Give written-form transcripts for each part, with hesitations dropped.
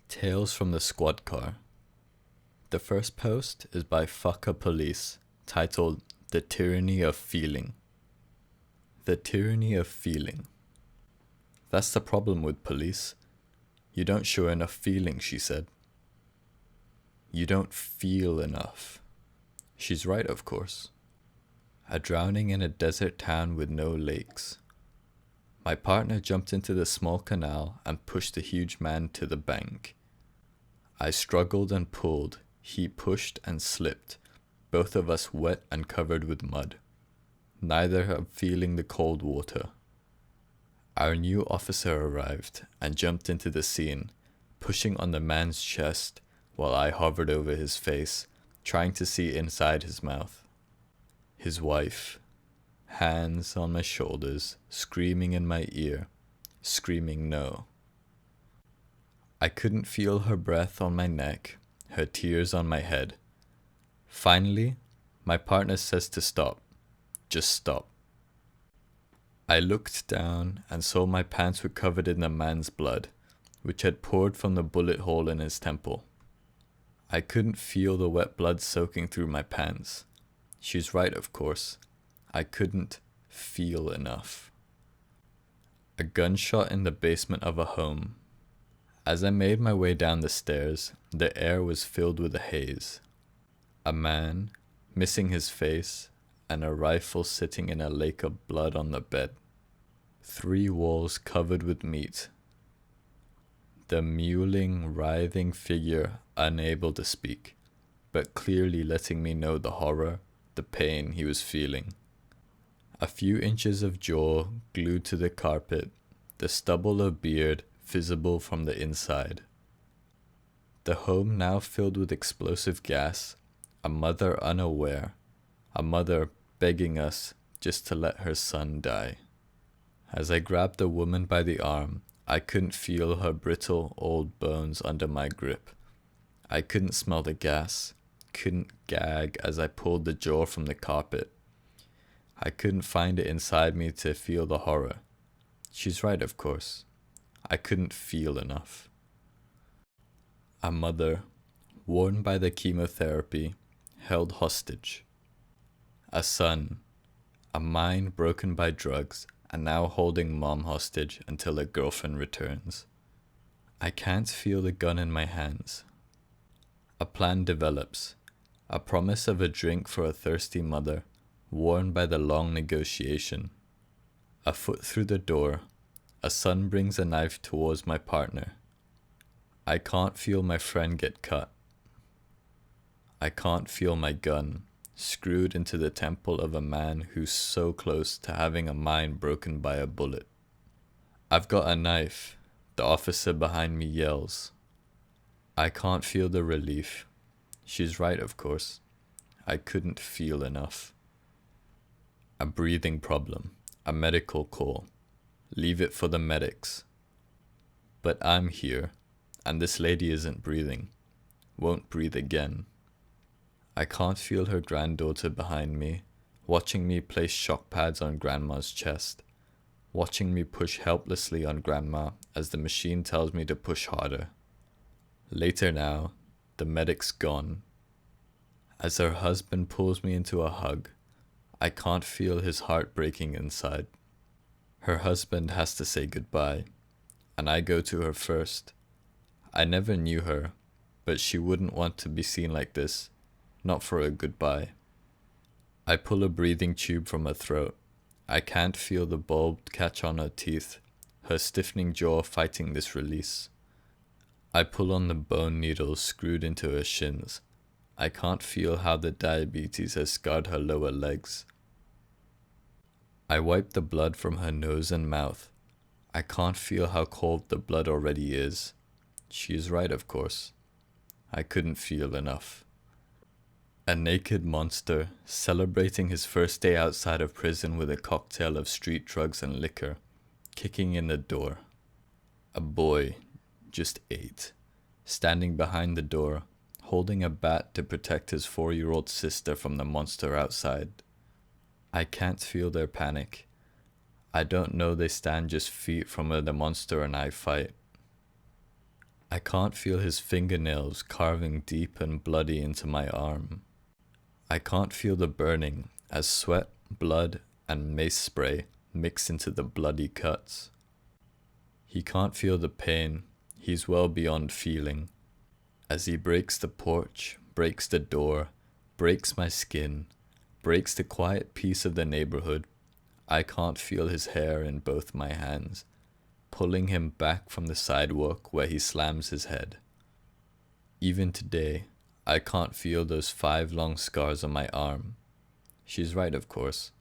Tales from the Squad Car. The first post is by Fucker Police, titled The Tyranny of Feeling. The tyranny of feeling. That's the problem with police. You don't show enough feeling, she said. You don't feel enough. She's right, of course. A drowning in a desert town with no lakes. My partner jumped into the small canal and pushed the huge man to the bank. I struggled and pulled. He pushed and slipped, both of us wet and covered with mud, neither feeling the cold water. Our new officer arrived and jumped into the scene, pushing on the man's chest while I hovered over his face, trying to see inside his mouth. His wife, hands on my shoulders, screaming in my ear, screaming no. I couldn't feel her breath on my neck, her tears on my head. Finally, my partner says to stop. Just stop. I looked down and saw my pants were covered in the man's blood, which had poured from the bullet hole in his temple. I couldn't feel the wet blood soaking through my pants. She's right, of course. I couldn't feel enough. A gunshot in the basement of a home. As I made my way down the stairs, the air was filled with a haze. A man, missing his face, and a rifle sitting in a lake of blood on the bed. 3 walls covered with meat. The mewling, writhing figure unable to speak, but clearly letting me know the horror, the pain he was feeling. A few inches of jaw glued to the carpet, the stubble of beard visible from the inside. The home now filled with explosive gas, a mother unaware, a mother begging us just to let her son die. As I grabbed the woman by the arm, I couldn't feel her brittle old bones under my grip. I couldn't smell the gas, couldn't gag as I pulled the jaw from the carpet. I couldn't find it inside me to feel the horror. She's right, of course. I couldn't feel enough. A mother, worn by the chemotherapy, held hostage. A son, a mind broken by drugs, and now holding mom hostage until a girlfriend returns. I can't feel the gun in my hands. A plan develops, a promise of a drink for a thirsty mother, worn by the long negotiation. A foot through the door, a son brings a knife towards my partner. I can't feel my friend get cut. I can't feel my gun screwed into the temple of a man who's so close to having a mind broken by a bullet. I've got a knife, the officer behind me yells. I can't feel the relief. She's right, of course. I couldn't feel enough. A breathing problem, a medical call. Leave it for the medics. But I'm here, and this lady isn't breathing. Won't breathe again. I can't feel her granddaughter behind me, watching me place shock pads on grandma's chest, watching me push helplessly on grandma as the machine tells me to push harder. Later now, the medic's gone. As her husband pulls me into a hug, I can't feel his heart breaking inside. Her husband has to say goodbye, and I go to her first. I never knew her, but she wouldn't want to be seen like this, not for a goodbye. I pull a breathing tube from her throat. I can't feel the bulb catch on her teeth, her stiffening jaw fighting this release. I pull on the bone needles screwed into her shins. I can't feel how the diabetes has scarred her lower legs. I wipe the blood from her nose and mouth. I can't feel how cold the blood already is. She is right, of course. I couldn't feel enough. A naked monster, celebrating his first day outside of prison with a cocktail of street drugs and liquor, kicking in the door. A boy, just 8, standing behind the door, holding a bat to protect his 4-year-old sister from the monster outside. I can't feel their panic. I don't know they stand just feet from where the monster and I fight. I can't feel his fingernails carving deep and bloody into my arm. I can't feel the burning as sweat, blood, and mace spray mix into the bloody cuts. He can't feel the pain, he's well beyond feeling. As he breaks the porch, breaks the door, breaks my skin, breaks the quiet peace of the neighborhood, I can't feel his hair in both my hands, pulling him back from the sidewalk where he slams his head. Even today, I can't feel those 5 long scars on my arm. She's right, of course.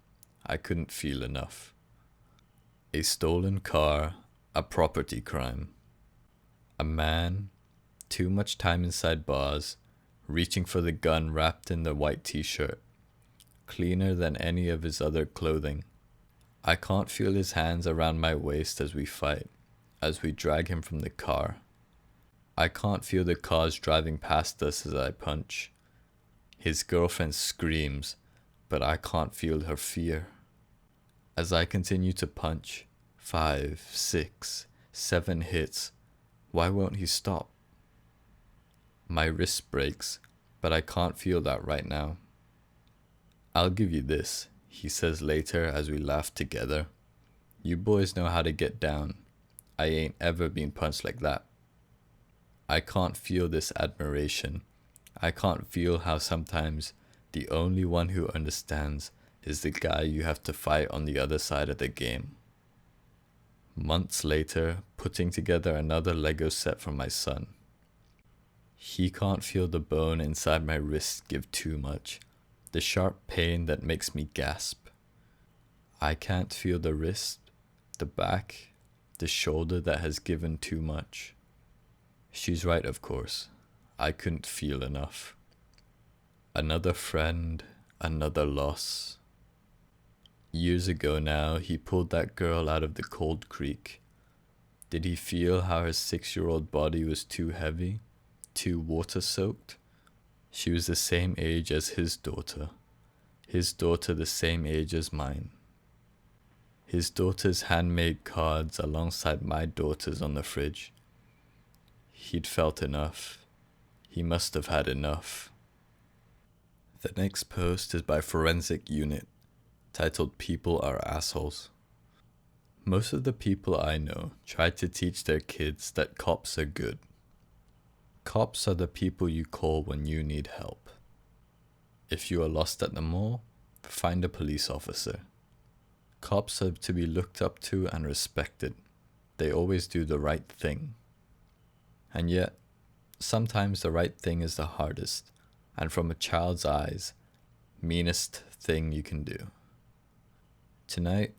I couldn't feel enough. A stolen car, a property crime. A man, too much time inside bars, reaching for the gun wrapped in the white t-shirt, cleaner than any of his other clothing. I can't feel his hands around my waist as we fight, as we drag him from the car. I can't feel the cars driving past us as I punch. His girlfriend screams, but I can't feel her fear. As I continue to punch, 5, 6, 7 hits, why won't he stop? My wrist breaks, but I can't feel that right now. I'll give you this, he says later as we laugh together. You boys know how to get down. I ain't ever been punched like that. I can't feel this admiration. I can't feel how sometimes the only one who understands is the guy you have to fight on the other side of the game. Months later, putting together another Lego set for my son. He can't feel the bone inside my wrist give too much, the sharp pain that makes me gasp. I can't feel the wrist, the back, the shoulder that has given too much. She's right, of course. I couldn't feel enough. Another friend, another loss. Years ago now, he pulled that girl out of the cold creek. Did he feel how her 6-year-old body was too heavy, too water-soaked? She was the same age as his daughter the same age as mine. His daughter's handmade cards alongside my daughter's on the fridge. He'd felt enough. He must have had enough. The next post is by Forensic Unit, titled People Are Assholes. Most of the people I know try to teach their kids that cops are good. Cops are the people you call when you need help. If you are lost at the mall, find a police officer. Cops are to be looked up to and respected. They always do the right thing. And yet, sometimes the right thing is the hardest, and from a child's eyes, meanest thing you can do. Tonight,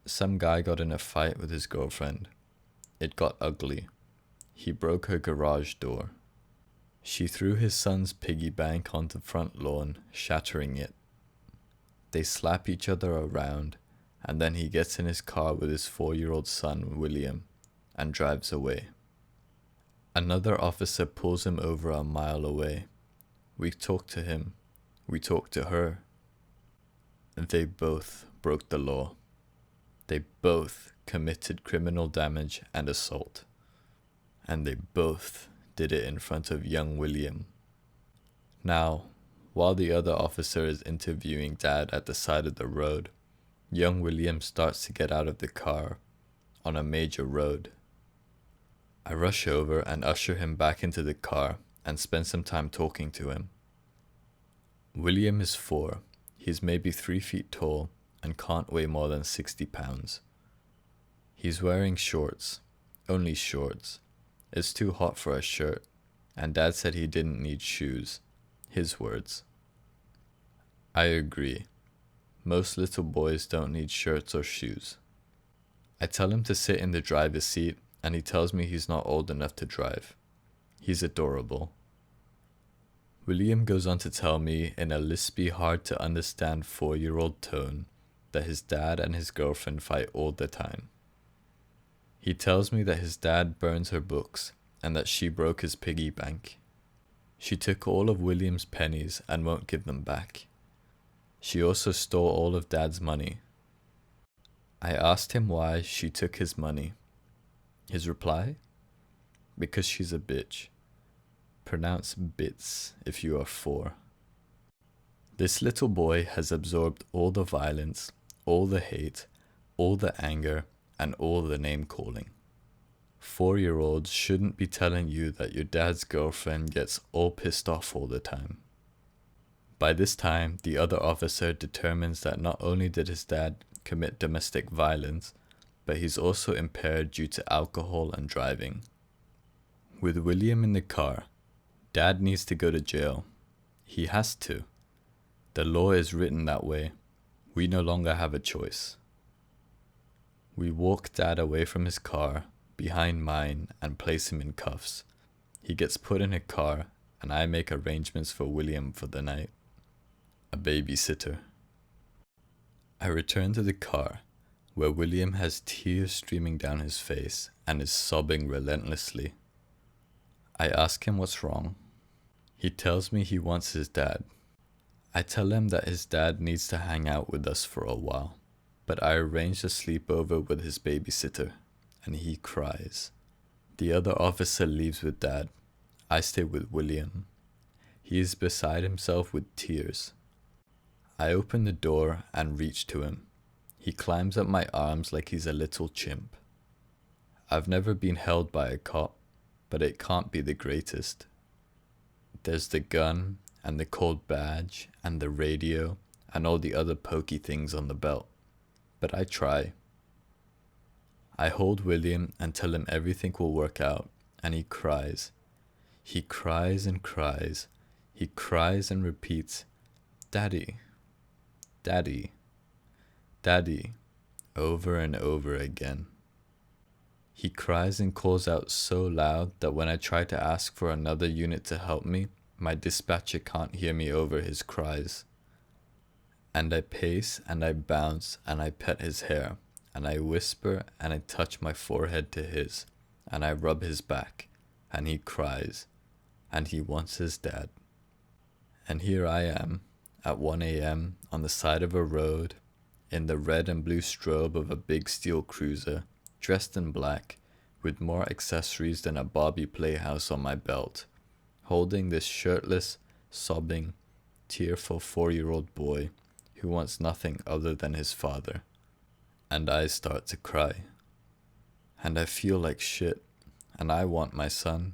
some guy got in a fight with his girlfriend. It got ugly. He broke her garage door. She threw his son's piggy bank onto the front lawn, shattering it. They slap each other around, and then he gets in his car with his 4-year-old son, William, and drives away. Another officer pulls him over a mile away. We talk to him. We talk to her. They both broke the law. They both committed criminal damage and assault. And they both did it in front of young William. Now, while the other officer is interviewing Dad at the side of the road, young William starts to get out of the car on a major road. I rush over and usher him back into the car and spend some time talking to him. William is 4. He's maybe 3 feet tall and can't weigh more than 60 pounds. He's wearing shorts, only shorts. It's too hot for a shirt, and Dad said he didn't need shoes. His words. I agree. Most little boys don't need shirts or shoes. I tell him to sit in the driver's seat, and he tells me he's not old enough to drive. He's adorable. William goes on to tell me in a lispy, hard-to-understand 4-year-old tone that his dad and his girlfriend fight all the time. He tells me that his dad burns her books and that she broke his piggy bank. She took all of William's pennies and won't give them back. She also stole all of Dad's money. I asked him why she took his money. His reply? because she's a bitch. Pronounce bits if you are 4. This little boy has absorbed all the violence, all the hate, all the anger, and all the name calling. 4-year-olds shouldn't be telling you that your dad's girlfriend gets all pissed off all the time. By this time, the other officer determines that not only did his dad commit domestic violence, but he's also impaired due to alcohol and driving. With William in the car, Dad needs to go to jail. He has to. The law is written that way. We no longer have a choice. We walk Dad away from his car, behind mine, and place him in cuffs. He gets put in a car, and I make arrangements for William for the night. A babysitter. I return to the car, where William has tears streaming down his face and is sobbing relentlessly. I ask him what's wrong. He tells me he wants his dad. I tell him that his dad needs to hang out with us for a while, but I arrange a sleepover with his babysitter, and he cries. The other officer leaves with Dad. I stay with William. He is beside himself with tears. I open the door and reach to him. He climbs up my arms like he's a little chimp. I've never been held by a cop, but it can't be the greatest. There's the gun, and the cold badge, and the radio, and all the other pokey things on the belt. But I try. I hold William and tell him everything will work out, and he cries. He cries and cries. He cries and repeats, "Daddy, Daddy, Daddy," over and over again. He cries and calls out so loud that when I try to ask for another unit to help me, my dispatcher can't hear me over his cries. And I pace and I bounce and I pet his hair, and I whisper and I touch my forehead to his, and I rub his back, and he cries, and he wants his dad. And here I am, at 1 a.m. on the side of a road, in the red and blue strobe of a big steel cruiser, dressed in black, with more accessories than a Barbie playhouse on my belt, holding this shirtless, sobbing, tearful 4-year-old boy who wants nothing other than his father. And I start to cry. And I feel like shit, and I want my son.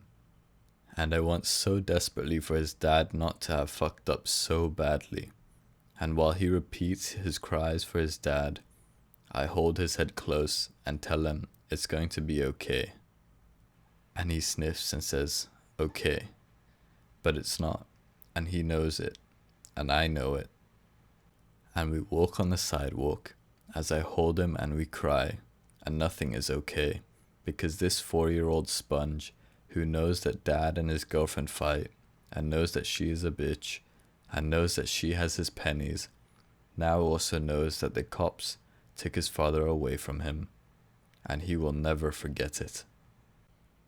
And I want so desperately for his dad not to have fucked up so badly. And while he repeats his cries for his dad, I hold his head close and tell him it's going to be okay. And he sniffs and says, "Okay." But it's not, and he knows it, and I know it. And we walk on the sidewalk as I hold him and we cry, and nothing is okay, because this 4-year-old sponge who knows that Dad and his girlfriend fight, and knows that she is a bitch, and knows that she has his pennies, now also knows that the cops took his father away from him, and he will never forget it.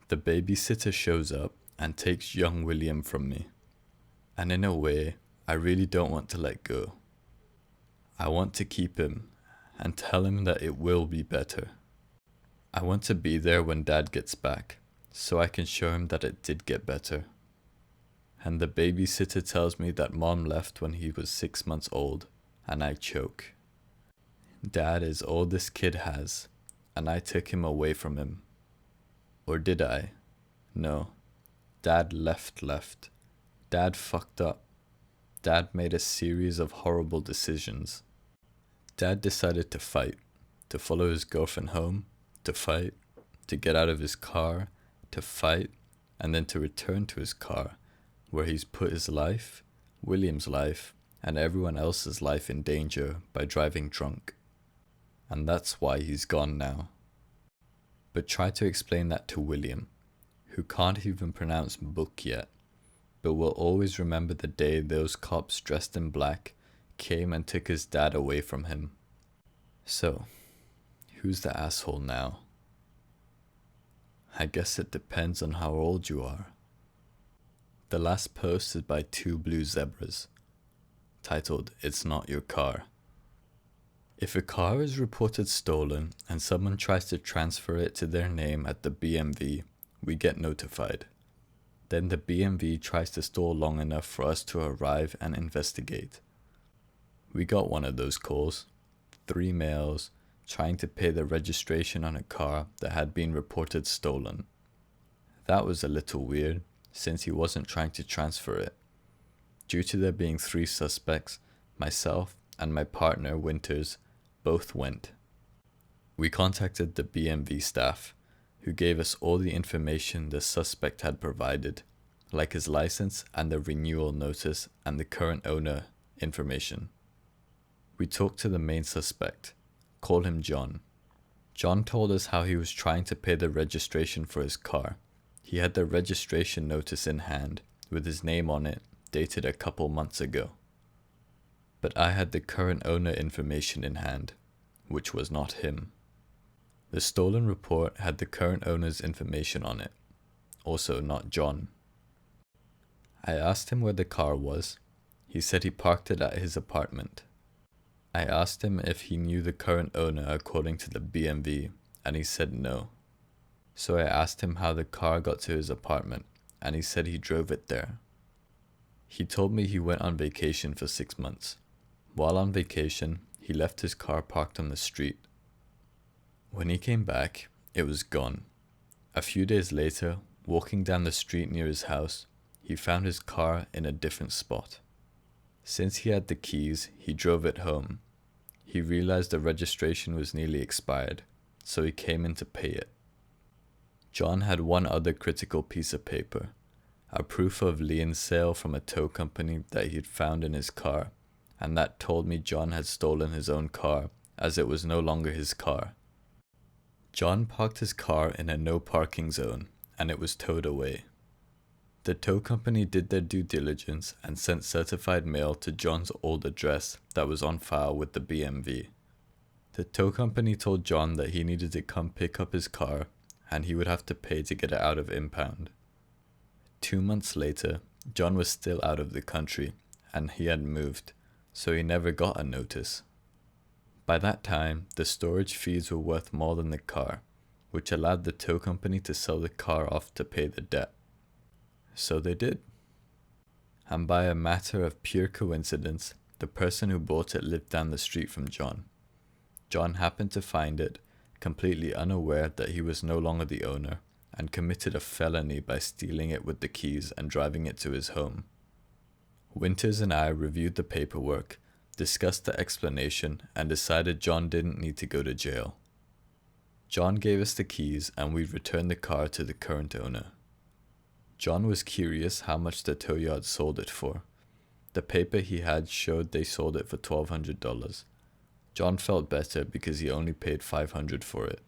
The babysitter shows up and takes young William from me, and in a way, I really don't want to let go. I want to keep him and tell him that it will be better. I want to be there when Dad gets back, so I can show him that it did get better. And the babysitter tells me that Mom left when he was 6 months old, and I choke. Dad is all this kid has, and I took him away from him. Or did I? No. Dad left. Dad fucked up. Dad made a series of horrible decisions. Dad decided to fight, to follow his girlfriend home, to fight, to get out of his car, to fight, and then to return to his car, where he's put his life, William's life, and everyone else's life in danger by driving drunk. And that's why he's gone now. But try to explain that to William, who can't even pronounce book yet, but will always remember the day those cops dressed in black came and took his dad away from him. So, who's the asshole now? I guess it depends on how old you are. The last post is by 2 blue zebras, titled "It's Not Your Car." If a car is reported stolen and someone tries to transfer it to their name at the BMV, we get notified. Then the BMV tries to stall long enough for us to arrive and investigate. We got one of those calls, 3 males, trying to pay the registration on a car that had been reported stolen. That was a little weird, since he wasn't trying to transfer it. Due to there being 3 suspects, myself and my partner, Winters, both went. We contacted the BMV staff, who gave us all the information the suspect had provided, like his license and the renewal notice and the current owner information. We talked to the main suspect, call him John. John told us how he was trying to pay the registration for his car. He had the registration notice in hand, with his name on it, dated a couple months ago. But I had the current owner information in hand, which was not him. The stolen report had the current owner's information on it, also not John. I asked him where the car was. He said he parked it at his apartment. I asked him if he knew the current owner according to the BMV, and he said no. So I asked him how the car got to his apartment, and he said he drove it there. He told me he went on vacation for 6 months. While on vacation, he left his car parked on the street. When he came back, it was gone. A few days later, walking down the street near his house, he found his car in a different spot. Since he had the keys, he drove it home. He realized the registration was nearly expired, so he came in to pay it. John had one other critical piece of paper, a proof of lien sale from a tow company that he'd found in his car, and that told me John had stolen his own car, as it was no longer his car. John parked his car in a no parking zone, and it was towed away. The tow company did their due diligence and sent certified mail to John's old address that was on file with the BMV. The tow company told John that he needed to come pick up his car, and he would have to pay to get it out of impound. 2 months later, John was still out of the country, and he had moved, so he never got a notice. By that time, the storage fees were worth more than the car, which allowed the tow company to sell the car off to pay the debt. So they did. And by a matter of pure coincidence, the person who bought it lived down the street from John. John happened to find it, completely unaware that he was no longer the owner, and committed a felony by stealing it with the keys and driving it to his home. Winters and I reviewed the paperwork, discussed the explanation, and decided John didn't need to go to jail. John gave us the keys and we returned the car to the current owner. John was curious how much the tow yard sold it for. The paper he had showed they sold it for $1,200. John felt better because he only paid $500 for it.